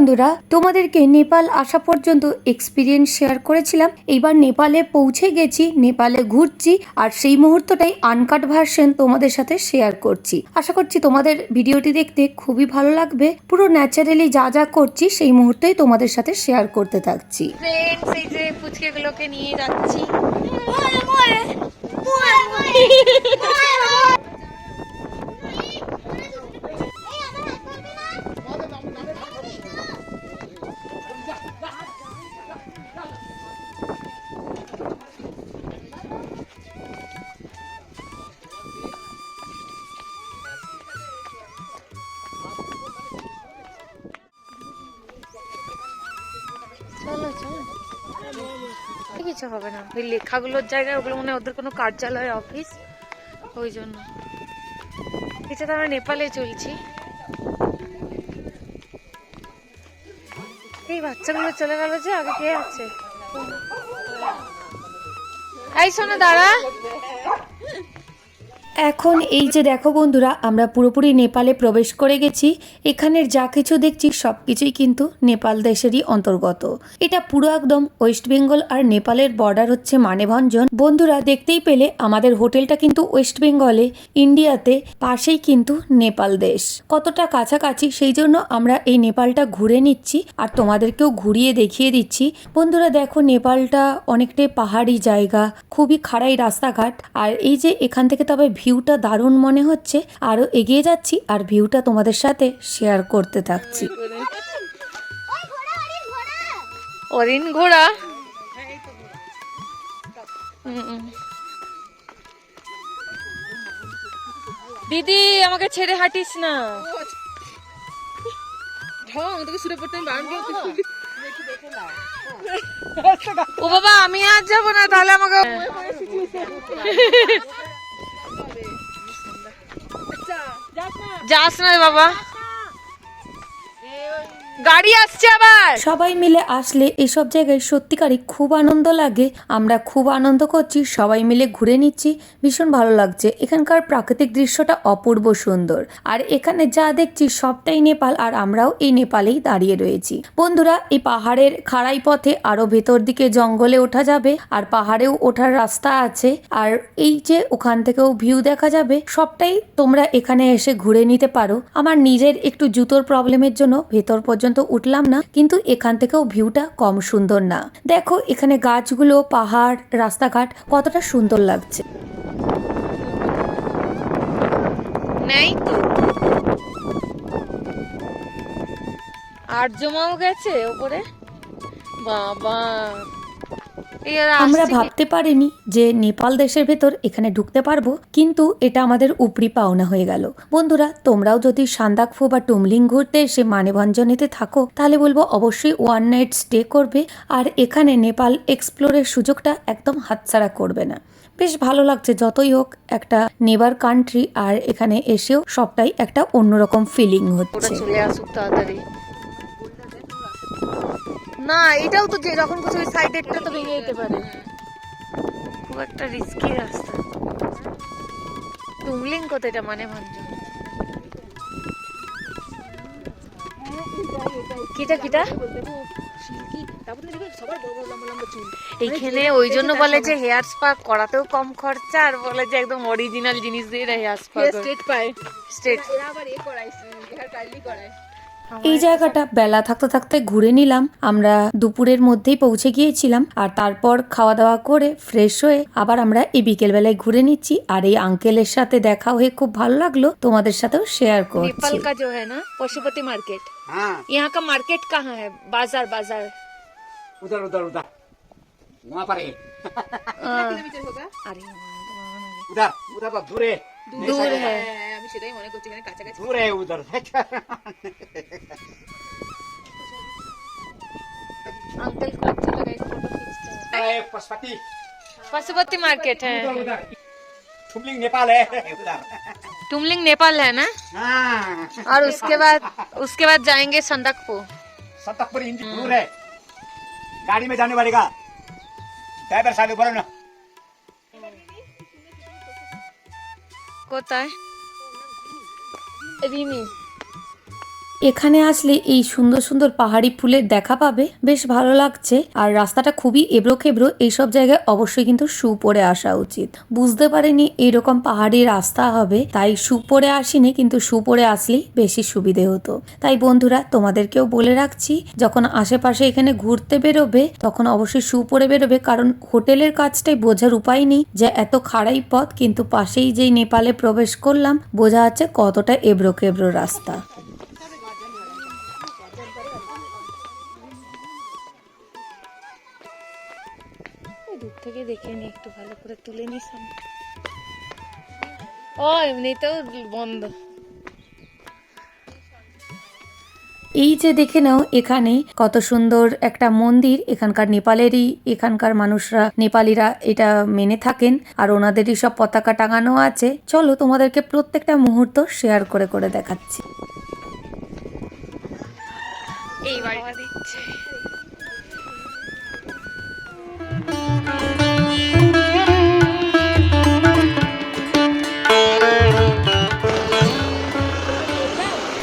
বন্ধুরা, তোমাদেরকে নেপাল আসা পর্যন্ত এক্সপিরিয়েন্স শেয়ার করেছিলাম। এইবার নেপালে পৌঁছে গেছি, নেপালে ঘুরছি, আর সেই মুহূর্তটাই আনকাট ভার্সন তোমাদের সাথে শেয়ার করছি। আশা করছি তোমাদের ভিডিওটি দেখতে খুবই ভালো লাগবে। পুরো ন্যাচারালি যা যা করছি সেই মুহূর্তেই তোমাদের সাথে শেয়ার করতে থাকছি। ফ্রেন্ডস, এই যে পুচকেগুলোকে নিয়ে যাচ্ছি। চলো চলো, কিছু হবে না। ওই লেখাগুলোর জায়গায় ওগুলো মনে হয় ওদের কোনো কার্যালয়, অফিস, ওই জন্য। এছাড়া আমরা নেপালে চলছি। এই বাচ্চাগুলো চলে গেল যে, আগে কে আছে? এই শোনো, দাঁড়া। এখন এই যে দেখো বন্ধুরা, আমরা পুরোপুরি নেপালে প্রবেশ করে গেছি। এখানের যা কিছু দেখছি সব কিছুই কিন্তু নেপাল দেশেরই অন্তর্গত। এটা পুরো একদম ওয়েস্ট বেঙ্গল আর নেপালের বর্ডার হচ্ছে মানেভঞ্জন। বন্ধুরা, দেখতেই পেলে আমাদের হোটেলটা কিন্তু ওয়েস্ট বেঙ্গলে, ইন্ডিয়াতে, পাশেই কিন্তু নেপাল দেশ। কতটা কাছাকাছি, সেই জন্য আমরা এই নেপালটা ঘুরে নিচ্ছি আর তোমাদেরকেও ঘুরিয়ে দেখিয়ে দিচ্ছি। বন্ধুরা দেখো, নেপালটা অনেকটাই পাহাড়ি জায়গা, খুবই খাড়াই রাস্তাঘাট। আর এই যে এখান থেকে তবে ভিউটা দারুণ মনে হচ্ছে। আরো এগিয়ে যাচ্ছি আর ভিউটা তোমাদের সাথে শেয়ার করতে থাকছি। হরিণ ঘোড়া, দিদি আমাকে ছেড়ে হাঁটিস না। ও বাবা, আমি আর যাবো না, তাহলে আমাকে যাস না বাবা, গাড়ি আসছে আবার। সবাই মিলে আসলে এসব জায়গায় সত্যিকারই খুব আনন্দ লাগে। আমরা খুব আনন্দ করছি, সবাই মিলে ঘুরে নিচ্ছি, ভীষণ ভালো লাগছে। এখানকার প্রাকৃতিক দৃশ্যটা অপূর্ব সুন্দর। আর এখানে যা দেখছি সবটাই নেপাল, আর আমরাও এই নেপালেই দাঁড়িয়ে রয়েছি। বন্ধুরা, এই পাহাড়ের খাড়াই পথে আরো ভেতর দিকে জঙ্গলে ওঠা যাবে, আর পাহাড়েও ওঠার রাস্তা আছে। আর এই যে ওখান থেকেও ভিউ দেখা যাবে, সবটাই তোমরা এখানে এসে ঘুরে নিতে পারো। আমার নিজের একটু জুতোর প্রবলেমের জন্য ভেতর পর্যন্ত উঠলাম না, কিন্তু এখান থেকেও ভিউটা কম সুন্দর না। দেখো এখানে গাছগুলো, পাহাড়, রাস্তাঘাট কতটা সুন্দর লাগছে। নেই তো, আর্যমাও গেছে ওপরে। বাবা, আমরা ভাবতে পারিনি যে নেপাল দেশের ভেতর এখানে ঢুকতে পারবো, কিন্তু এটা আমাদের উপরি পাওনা হয়ে গেল। বন্ধুরা, তোমরাও যদি সান্দাকফু বা টুমলিং ঘুরতে এসে মানেভঞ্জনেতে থাকো, তাহলে বলবো অবশ্যই ওয়ান নাইট স্টে করবে। আর এখানে নেপাল এক্সপ্লোরের সুযোগটা একদম হাতছাড়া করবে না। বেশ ভালো লাগছে, যতই হোক একটা নেবার কান্ট্রি, আর এখানে এসেও সবটাই একটা অন্যরকম ফিলিং হচ্ছে। চলে আসুক তাড়াতাড়ি। না, এটাও তো যখন কিছু ওই সাইডেরটা তো ভেঙে যেতে পারে, খুব একটা রিস্কি রাস্তা। টুমলিং কোথায়? এটা মানেভঞ্জন। কিটা কিটা এইখানে ওই জন্য বলে যে হেয়ার স্পা করাতেও কম খরচা, আর বলে যে একদম অরিজিনাল জিনিস দিয়ে হেয়ার স্পা স্ট্রেট পায়। স্ট্রেট এই জায়গাটা বেলা থাকতে থাকতে ঘুরে নিলাম। আমরা দুপুরের মধ্যেই পৌঁছে গিয়েছিলাম, আর তারপর খাওয়া দাওয়া করে ফ্রেশ হয়ে আবার আমরা এই বিকেল বেলায় ঘুরে নিচ্ছি। আর এই আঙ্কেলের সাথে দেখা হয়ে খুব ভালো লাগলো, তোমাদের সাথেও শেয়ার করছি। नेपाल का जो है ना पशुपति मार्केट, यहाँ का मार्केट कहाँ है? बाजार बाजार उधर उधर उधर वहाँ पर है। किलोमीटर होगा? अरे उधर उधर तो दूर है, दूर है। আমি সেটাই মনে করছি, এখানে কাছাকাছি। दूर है उधर। अंकल को अच्छा लगा, एक फोटो खींचते हैं। पशुपति पशुपति मार्केट है। उधर टुमलिंग नेपाल है उधर। टुमलिंग नेपाल है ना? हाँ, और उसके बाद जाएंगे संदकपू। सतकपुर इंडी दूर है, गाड़ी में जाने पड़ेगा। ड्राइवर साहब बोलो ना। कोता है रिमी। এখানে আসলে এই সুন্দর সুন্দর পাহাড়ি ফুলের দেখা পাবে, বেশ ভালো লাগছে। আর রাস্তাটা খুবই এবড়ো খেবড়ো, এইসব জায়গায় অবশ্যই কিন্তু শু পরে আসা উচিত। বুঝতে পারিনি এইরকম পাহাড়ি রাস্তা হবে, তাই শু পরে আসিনি, কিন্তু শু পরে আসলেই বেশি সুবিধে হতো। তাই বন্ধুরা তোমাদেরকেও বলে রাখছি, যখন আশেপাশে এখানে ঘুরতে বেরোবে তখন অবশ্যই শু পরে বেরোবে, কারণ হোটেলের কাজটাই বোঝার উপায় নেই যে এত খাড়াই পথ, কিন্তু পাশেই যেই নেপালে প্রবেশ করলাম বোঝা যাচ্ছে কতটা এবড়ো খেবড়ো রাস্তা। দূর থেকে দেখে নি, একটু ভালো করে তুলে নি সামনে। ও এমনিতেও বন্ধ। এই যে দেখে নাও এখানে কত সুন্দর একটা মন্দির, এখানকার নেপালেরই, এখানকার মানুষরা নেপালিরা এটা মেনে থাকেন, আর ওনাদেরই সব পতাকা টাঙানো আছে। চলো তোমাদেরকে প্রত্যেকটা মুহূর্ত শেয়ার করে করে দেখাচ্ছি। এই বাড়ি দিচ্ছে।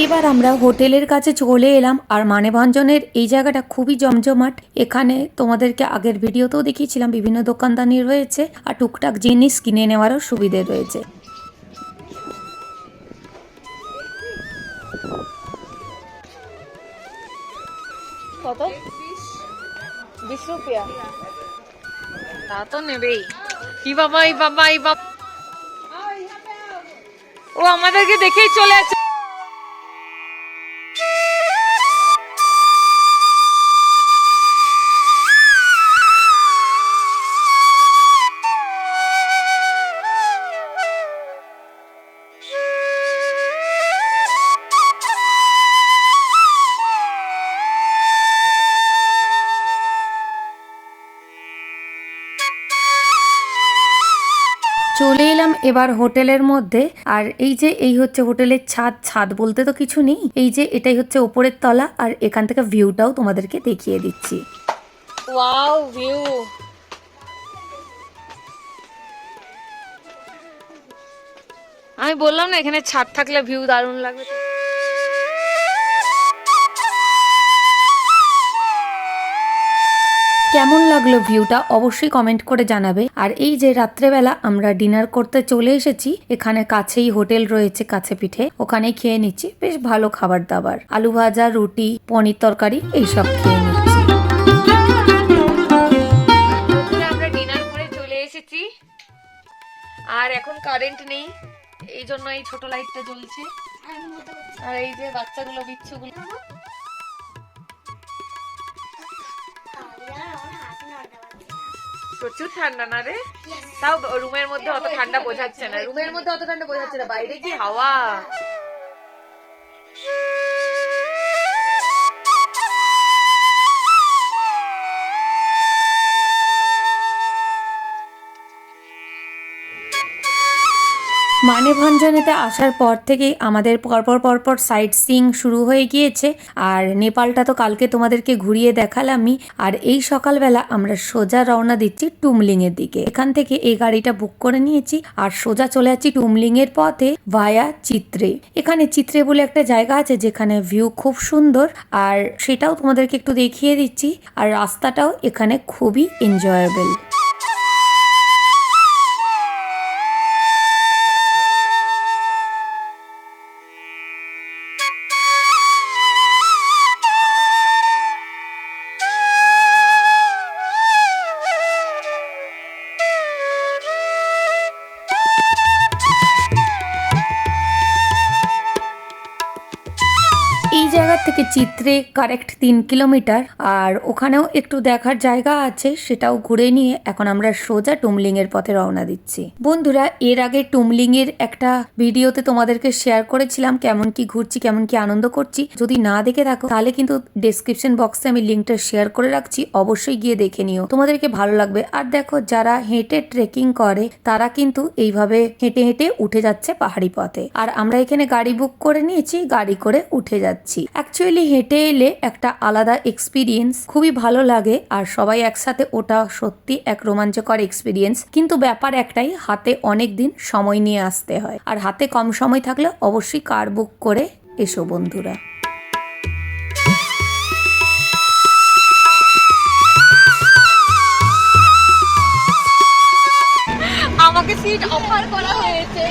এবার আমরা হোটেলের কাছে চলে এলাম, আর মানেভঞ্জনের এই জায়গাটা খুবই জমজমাট। এখানে তোমাদেরকে আগের ভিডিওতেও দেখিয়েছিলাম, বিভিন্ন দোকানদানি রয়েছে আর টুকটাক জিনিস কিনে নেওয়ারও সুবিধে রয়েছে। কত? 20 রুপিয়া। তা তো নেবেই। ই বাবা, ই বাবা, ই বাবা, ও আমাদেরকে দেখেই চলে আসছে। চলে এলাম এবার হোটেলের মধ্যে, আর এই যে এই হচ্ছে হোটেলের ছাদ। ছাদ বলতে তো কিছু নেই, এই যে এটাই হচ্ছে ওপরের তলা, আর এখান থেকে ভিউটাও তোমাদেরকে দেখিয়ে দিচ্ছি। Wow view. আমি বললাম না এখানে ছাদ থাকলে ভিউ দারুণ লাগবে। কেমন লাগলো ভিউটা অবশ্যই কমেন্ট করে জানাবে। আর এই যে রাত্রেবেলা আমরা ডিনার করতে চলে এসেছি, এখানে কাছেই হোটেল রয়েছে কাছে পিঠে, ওখানে খেয়ে নিচ্ছি। বেশ ভালো খাবার দাবার, আলু ভাজা, রুটি, পনির তরকারি এইসব খেয়ে নিচ্ছি। আমরা ডিনার করে চলে এসেছি, আর এখন কারেন্ট নেই, এই জন্য এই ছোট লাইটটা জ্বলছে। আর এই যে বাচ্চাগুলো, বিচ্ছুগুলো, প্রচুর ঠান্ডা না রে? তাও রুমের মধ্যে অত ঠান্ডা বোঝাচ্ছে না, রুমের মধ্যে অত ঠান্ডা বোঝাচ্ছে না, বাইরে কি হাওয়া। মানেভঞ্জনেতে আসার পর থেকেই আমাদের পরপর সাইট সিইং শুরু হয়ে গিয়েছে। আর নেপালটা তো কালকে তোমাদেরকে ঘুরিয়ে দেখালামই। আর এই সকালবেলা আমরা সোজা রওনা দিচ্ছি টুমলিংয়ের দিকে। এখান থেকে এই গাড়িটা বুক করে নিয়েছি, আর সোজা চলে যাচ্ছি টুমলিংয়ের পথে ভায়া চিত্রে। এখানে চিত্রে বলে একটা জায়গা আছে যেখানে ভিউ খুব সুন্দর, আর সেটাও তোমাদেরকে একটু দেখিয়ে দিচ্ছি। আর রাস্তাটাও এখানে খুবই এনজয়েবল। এই জায়গা থেকে চিত্রে কারেক্ট 3 কিলোমিটার, আর ওখানেও একটু দেখার জায়গা আছে, সেটাও ঘুরে নিয়ে এখন আমরা সোজা টুমলিং এর পথে রওনা দিচ্ছি। বন্ধুরা, এর আগে টুমলিং এর একটা ভিডিওতে তোমাদেরকে শেয়ার করেছিলাম কেমন কি ঘুরছি, কেমন কি আনন্দ করছি। যদি না দেখে থাকো তাহলে কিন্তু ডেসক্রিপশন বক্সে আমি লিঙ্কটা শেয়ার করে রাখছি, অবশ্যই গিয়ে দেখে নিও, তোমাদেরকে ভালো লাগবে। আর দেখো, যারা হেঁটে ট্রেকিং করে তারা কিন্তু এইভাবে হেঁটে হেঁটে উঠে যাচ্ছে পাহাড়ি পথে, আর আমরা এখানে গাড়ি বুক করে নিয়েছি, গাড়ি করে উঠে যাচ্ছি। অ্যাকচুয়ালি হেঁটে এলে একটা আলাদা এক্সপিরিয়েন্স, খুবই ভালো লাগে। আর সবাই একসাথে ওটা সত্যি এক রোমাঞ্চকর এক্সপিরিয়েন্স। কিন্তু ব্যাপার একটাই, হাতে অনেক দিন সময় নিয়ে আসতে হয়, আর হাতে কম সময় থাকলে অবশ্যই কার বুক করে এসো বন্ধুরা। সিট অফার করা হয়েছে।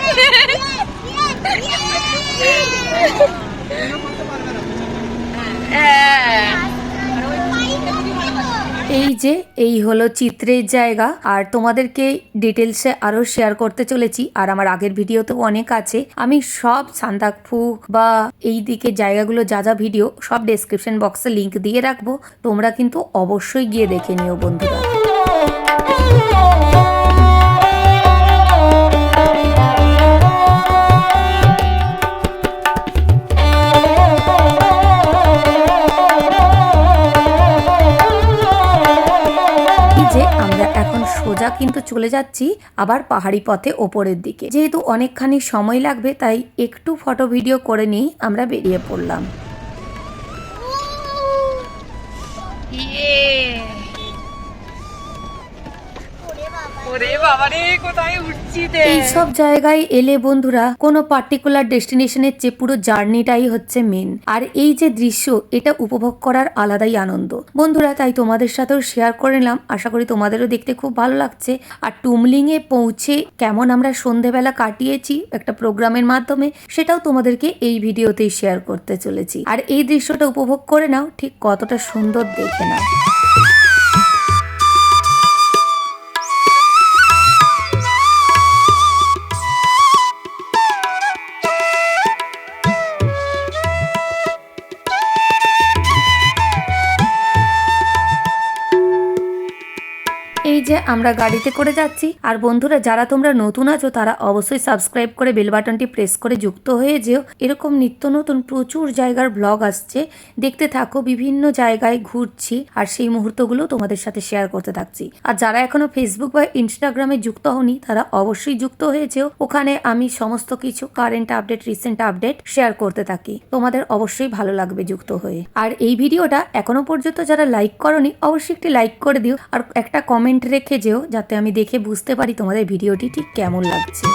এই হলো চিত্রের জায়গা, আর তোমাদেরকে ডিটেলসে আরো শেয়ার করতে চলেছি। আর আমার আগের ভিডিওতেও অনেক আছে, আমি সব সান্দাকফু বা এই দিকে জায়গাগুলো যা যা ভিডিও সব ডেসক্রিপশন বক্সে লিংক দিয়ে রাখবো, তোমরা কিন্তু অবশ্যই গিয়ে দেখে নিও বন্ধুরা। সোজা কিন্তু চলে যাচ্ছি আবার পাহাড়ি পথে ওপরের দিকে। যেহেতু অনেকখানি সময় লাগবে তাই একটু ফটো ভিডিও করে নিয়ে আমরা বেরিয়ে পড়লাম। এইসব জায়গায় এলে বন্ধুরা কোনো পার্টিকুলার ডেস্টিনেশনের চেয়ে পুরো জার্নিটাই হচ্ছে মেন। আর এই যে দৃশ্য, এটা উপভোগ করার আলাদাই আনন্দ বন্ধুরা। তাই তোমাদের সাথেও শেয়ার করে নিলাম, আশা করি তোমাদেরও দেখতে খুব ভালো লাগছে। আর টুমলিংয়ে পৌঁছে কেমন আমরা সন্ধেবেলা কাটিয়েছি একটা প্রোগ্রামের মাধ্যমে, সেটাও তোমাদেরকে এই ভিডিওতেই শেয়ার করতে চলেছি। আর এই দৃশ্যটা উপভোগ করে নাও, ঠিক কতটা সুন্দর দেখে নাও। এই যে আমরা গাড়িতে করে যাচ্ছি। আর বন্ধুরা, যারা তোমরা নতুন আছো তারা অবশ্যই সাবস্ক্রাইব করে বেল বাটনটি প্রেস করে যুক্ত হয়ে যেও। এরকম নিত্য নতুন প্রচুর জায়গার ব্লগ আসছে, দেখতে থাকো। বিভিন্ন জায়গায় ঘুরছি আর সেই মুহূর্তগুলো তোমাদের সাথে শেয়ার করতে থাকছি। আর যারা এখনো ফেসবুক বা ইনস্টাগ্রামে যুক্ত হওনি তারা অবশ্যই যুক্ত হয়ে যেও। ওখানে আমি সমস্ত কিছু current update, recent update share করতে থাকি, তোমাদের অবশ্যই ভালো লাগবে যুক্ত হয়ে। আর এই ভিডিওটা এখনো পর্যন্ত যারা লাইক করনি অবশ্যই একটি লাইক করে দিও, আর একটা কমেন্ট রেখে যেও, যাতে আমি দেখে বুঝতে পারি তোমাদের ভিডিওটি ঠিক কেমন লাগছে।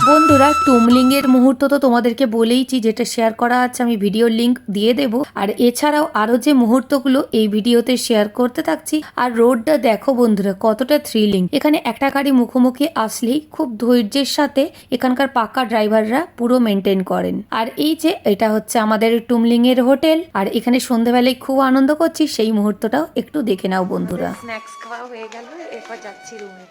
বন্ধুরা, টুমলিং এর মুহূর্ত তো তোমাদেরকে বলেইছি, যেটা শেয়ার করা আছে আমি ভিডিওর লিংক দিয়ে দেব। আর এছাড়াও আরো যে মুহূর্তগুলো এই ভিডিওতে শেয়ার করতে থাকছি। আর রোডটা দেখো বন্ধুরা কতটা থ্রিলিং। এখানে একটা গাড়ি মুখোমুখি আসলেই খুব ধৈর্যের সাথে এখানকার পাকা ড্রাইভাররা পুরো মেনটেন করেন। আর এই যে এটা হচ্ছে আমাদের টুমলিং এর হোটেল, আর এখানে সন্ধ্যাবেলায় খুব আনন্দ করছি, সেই মুহূর্তটাও একটু দেখে নাও বন্ধুরা। স্ন্যাক্স খাওয়া হয়ে গেল, এরপর যাচ্ছি রুমে।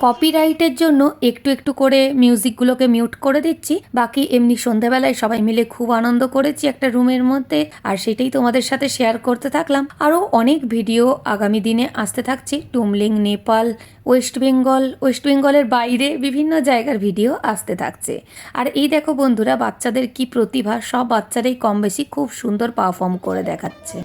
কপিরাইটের জন্য একটু একটু করে মিউজিকগুলোকে মিউট করে দিচ্ছি। বাকি এমনি সন্ধ্যাবেলায় সবাই মিলে খুব আনন্দ করেছি একটা রুমের মধ্যে, আর সেটাই তোমাদের সাথে শেয়ার করতে থাকলাম। আরও অনেক ভিডিও আগামী দিনে আসতে থাকছে। টুমলিং, নেপাল, ওয়েস্ট বেঙ্গলের বাইরে বিভিন্ন জায়গার ভিডিও আসতে থাকছে। আর এই দেখো বন্ধুরা, বাচ্চাদের কি প্রতিভা, সব বাচ্চারাই কম বেশি খুব সুন্দর পারফর্ম করে দেখাচ্ছে।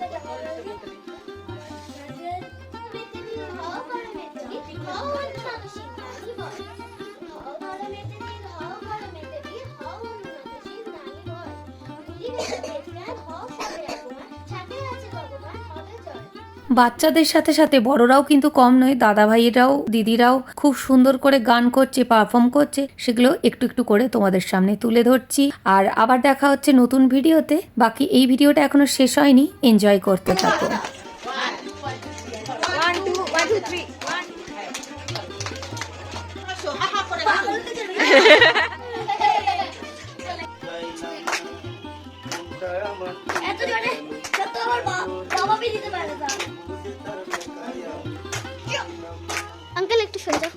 বাচ্চাদের সাথে সাথে বড়রাও কিন্তু কম নয়, দাদা ভাইয়েরাও দিদিরাও খুব সুন্দর করে গান করছে, পারফর্ম করছে, সেগুলো একটু একটু করে তোমাদের সামনে তুলে ধরছি। আর আবার দেখা হচ্ছে নতুন ভিডিওতে। বাকি এই ভিডিওটা এখনো শেষ হয়নি, এনজয় করতে থাকো। আঙ্কেল একটু সরে যাও।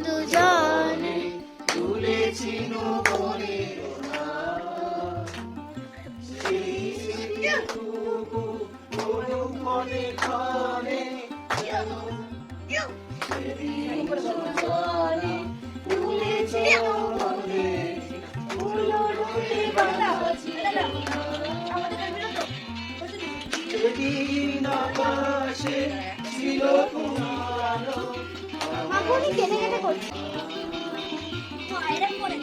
দুজনে মামনি কেটে কেটে করছে। এরকম করে